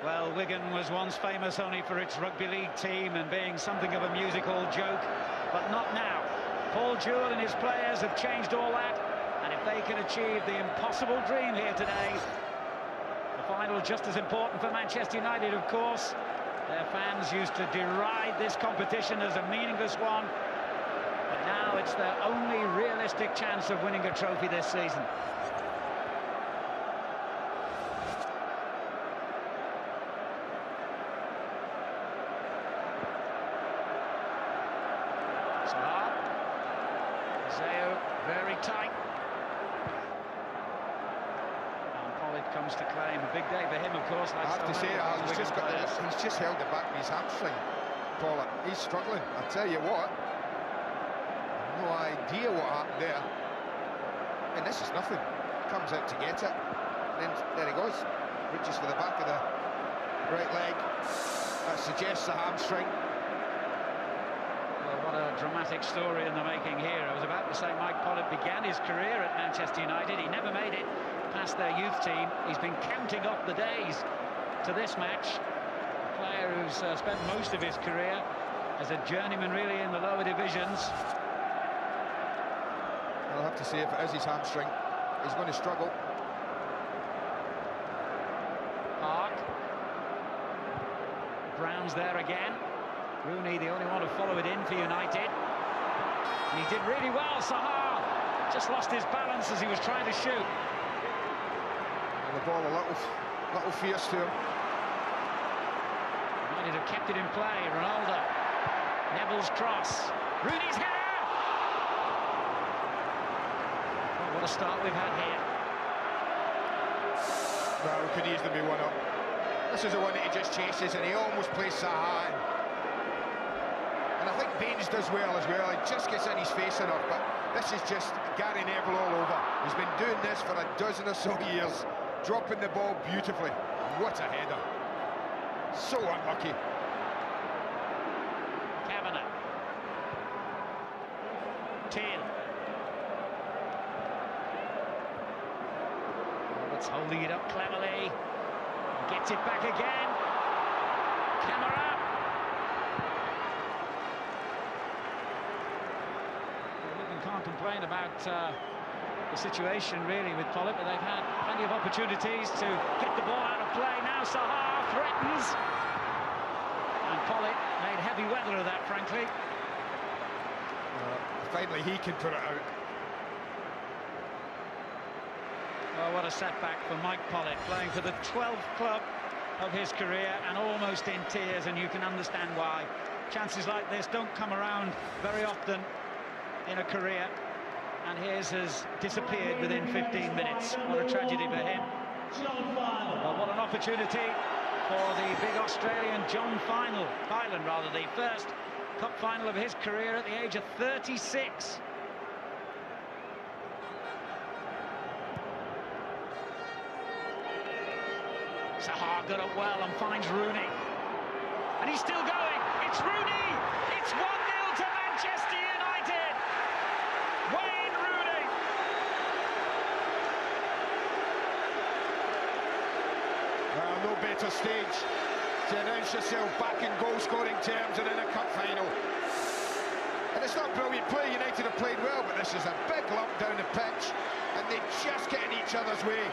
Well, Wigan was once famous only for its rugby league team and being something of a musical joke, but not now. Paul Jewell and his players have changed all that, and if they can achieve the impossible dream here today, the final just as important for Manchester United, of course. Their fans used to deride this competition as a meaningless one, but now it's their only realistic chance of winning a trophy this season. Very tight. And Pollard comes to claim. A big day for him, of course. I have to say, he's just held it back with his hamstring, Pollard. He's struggling. I tell you what, no idea what happened there. And this is nothing. Comes out to get it. Then there he goes. Reaches for the back of the right leg. That suggests a hamstring. What a dramatic story in the making here. I was about to say Mike Pollard began his career at Manchester United. He never made it past their youth team. He's been counting up the days to this match. A player who's spent most of his career as a journeyman really in the lower divisions. I'll have to see if it is his hamstring. He's going to struggle. Park. Brown's there again. Rooney, the only one to follow it in for United. And he did really well, Sahar. Just lost his balance as he was trying to shoot. And the ball a little fierce to him. United have kept it in play. Ronaldo. Neville's cross. Rooney's header! Oh, what a start we've had here. Well, we could easily be one up. This is the one that he just chases, and he almost plays Sahar. And I think Baines does well as well. He just gets in his face enough, but this is just Gary Neville all over. He's been doing this for a dozen or so years, dropping the ball beautifully. What a header. So unlucky. Kavanagh. Tail. Roberts holding it up cleverly. Gets it back again. Camera. Can't complain about the situation really with Pollard, but they've had plenty of opportunities to get the ball out of play. Now Sahar threatens, and Pollard made heavy weather of that, frankly. Finally he can put it out. Oh, what a setback for Mike Pollard, playing for the 12th club of his career and almost in tears, and you can understand why. Chances like this don't come around very often in a career, and his has disappeared within 15 minutes. What a tragedy for him. Well, what an opportunity for the big Australian John Filan, the first cup final of his career at the age of 36. Sahar got up well and finds Rooney, and he's still going. It's Rooney. It's 1-0 to Manchester United. Wayne Rooney. Well, no better stage to announce yourself back in goal-scoring terms and in a cup final. And it's not brilliant play. United have played well, but this is a big lump down the pitch, and they just get in each other's way.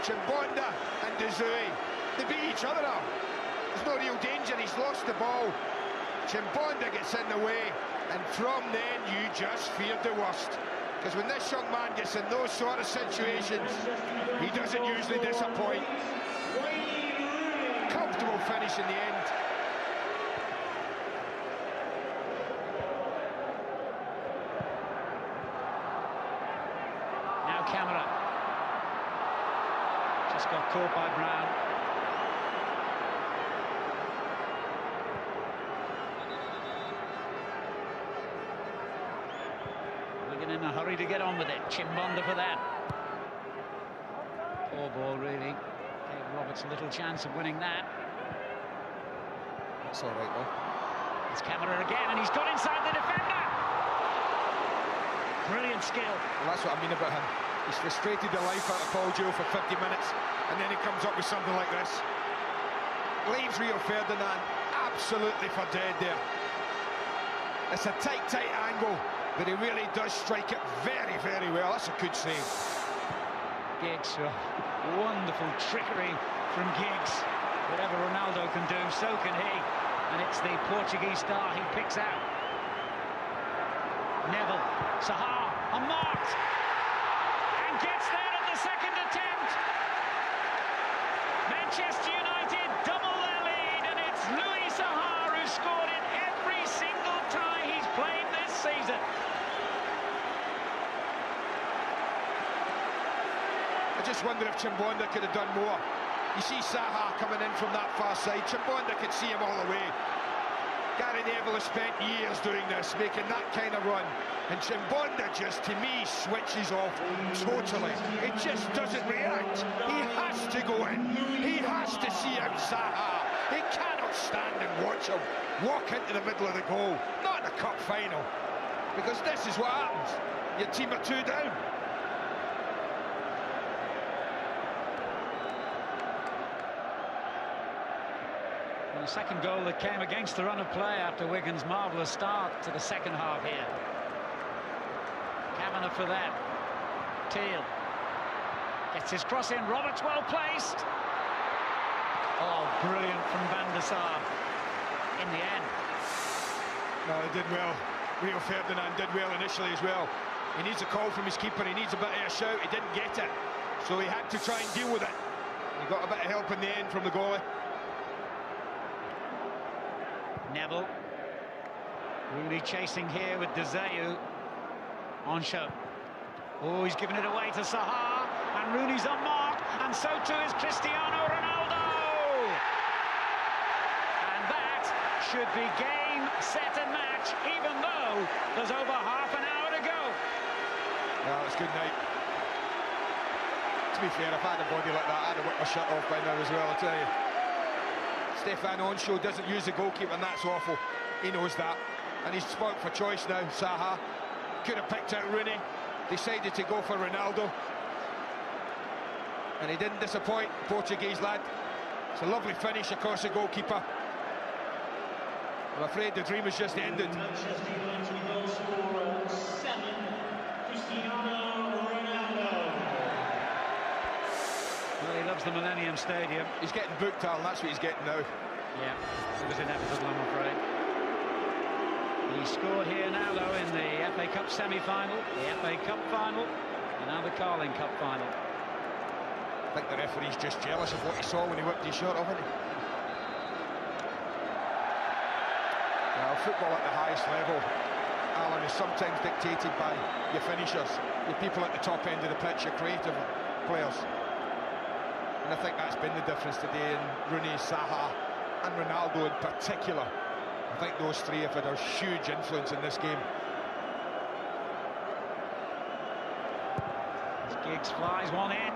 Chimbonda and Dezui, they beat each other up. There's no real danger. He's lost the ball. Chimbonda gets in the way, and from then you just feared the worst, because when this young man gets in those sort of situations, he doesn't usually disappoint. Comfortable finish in the end. Now Camera just got caught by Brown. In a hurry to get on with it. Chimbonda for that. Poor ball, really. Gave Roberts a little chance of winning that. That's all right, though. It's Camera again, and he's got inside the defender. Brilliant skill. Well, that's what I mean about him. He's frustrated the life out of Paul Jewell for 50 minutes, and then he comes up with something like this. leaves Rio Ferdinand absolutely for dead there. It's a tight angle, but he really does strike it very, very well. That's a good save. Giggs, wonderful trickery from Giggs. Whatever Ronaldo can do, so can he. And it's the Portuguese star he picks out. Neville, Sahar, unmarked, and gets there at the second attempt. Manchester United double their lead, and it's Louis Sahar who scored it every single tie he's played this season. I just wonder if Chimbonda could have done more. You see Saha coming in from that far side. Chimbonda could see him all the way. Gary Neville has spent years doing this, making that kind of run. And Chimbonda just, to me, switches off totally. It just doesn't react. He has to go in. He has to see out Saha. He cannot stand and watch him walk into the middle of the goal. Not in the cup final. Because this is what happens. Your team are 2 down. The second goal that came against the run of play after Wigan's marvellous start to the second half here. Kavanagh for them. Teal gets his cross in. Roberts well placed. Oh, brilliant from Van der Sar in the end. No, he did well. Rio Ferdinand did well initially as well. He needs a call from his keeper. He needs a bit of a shout. He didn't get it, so he had to try and deal with it. He got a bit of help in the end from the goalie. Neville. Rooney chasing here with De Zeu on show. Oh, he's given it away to Sahar, and Rooney's unmarked, and so too is Cristiano Ronaldo. And that should be game, set and match, even though there's over half an hour to go. Yeah, it's good night. To be fair, if I had a body like that, I'd have whipped my shirt off by now as well, I tell you. Stefan Onshow doesn't use the goalkeeper, and that's awful. He knows that. And he's spoilt for choice now, Saha. Could have picked out Rooney. Decided to go for Ronaldo. And he didn't disappoint, Portuguese lad. It's a lovely finish across the goalkeeper. I'm afraid the dream has just ended. Manchester United goal scorer 7, Cristiano Ronaldo. Well, he loves the Millennium Stadium. He's getting booked, Alan, that's what he's getting now. Yeah, it was inevitable, I'm afraid. He scored here now, though, in the FA Cup semi-final, the FA Cup final, and now the Carling Cup final. I think the referee's just jealous of what he saw when he whipped his shot off, isn't he? Well, football at the highest level, Alan, is sometimes dictated by your finishers, your people at the top end of the pitch, your creative players. And I think that's been the difference today in Rooney, Saha and Ronaldo in particular. I think those three have had a huge influence in this game. Giggs flies one in.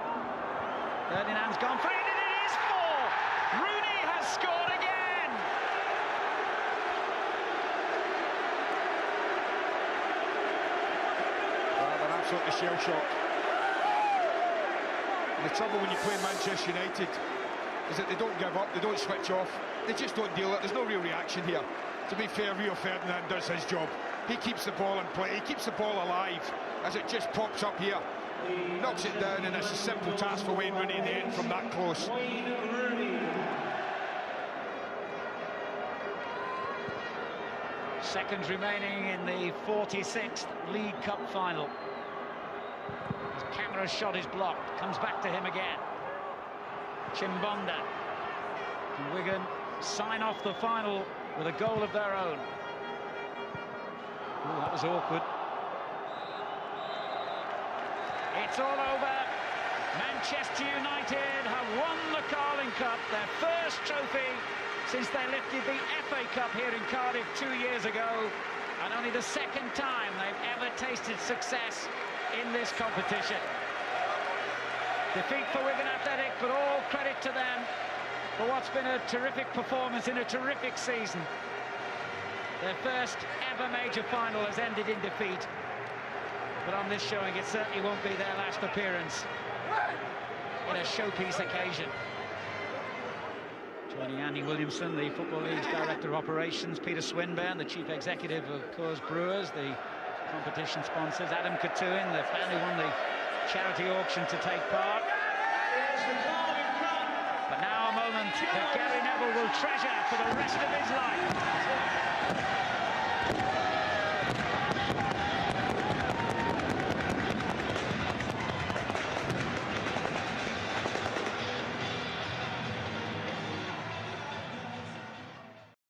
Ferdinand's gone for it, and it is 4! Rooney has scored again! Well, they're absolutely shell-shocked. The trouble when you play Manchester United is that they don't give up, they don't switch off, they just don't deal with it. There's no real reaction here. To be fair, Rio Ferdinand does his job. He keeps the ball in play, he keeps the ball alive as it just pops up here. Knocks it down, and it's a simple task for Wayne Rooney in the end from that close. Seconds remaining in the 46th League Cup final. His camera shot is blocked, comes back to him again. Chimbonda. Can Wigan sign off the final with a goal of their own? Oh, that was awkward. It's all over. Manchester United have won the Carling Cup, their first trophy since they lifted the FA Cup here in Cardiff 2 years ago, and only the second time they've ever tasted success in this competition. Defeat for Wigan Athletic, but all credit to them for what's been a terrific performance in a terrific season. Their first ever major final has ended in defeat, but on this showing it certainly won't be their last appearance in a showpiece occasion. Joining Andy Williamson, the Football League's Director of Operations, Peter Swinburne, the Chief Executive of Coors Brewers, the competition sponsors, Adam Catuin, the fan who won the charity auction to take part. But now a moment that Gary Neville will treasure for the rest of his life.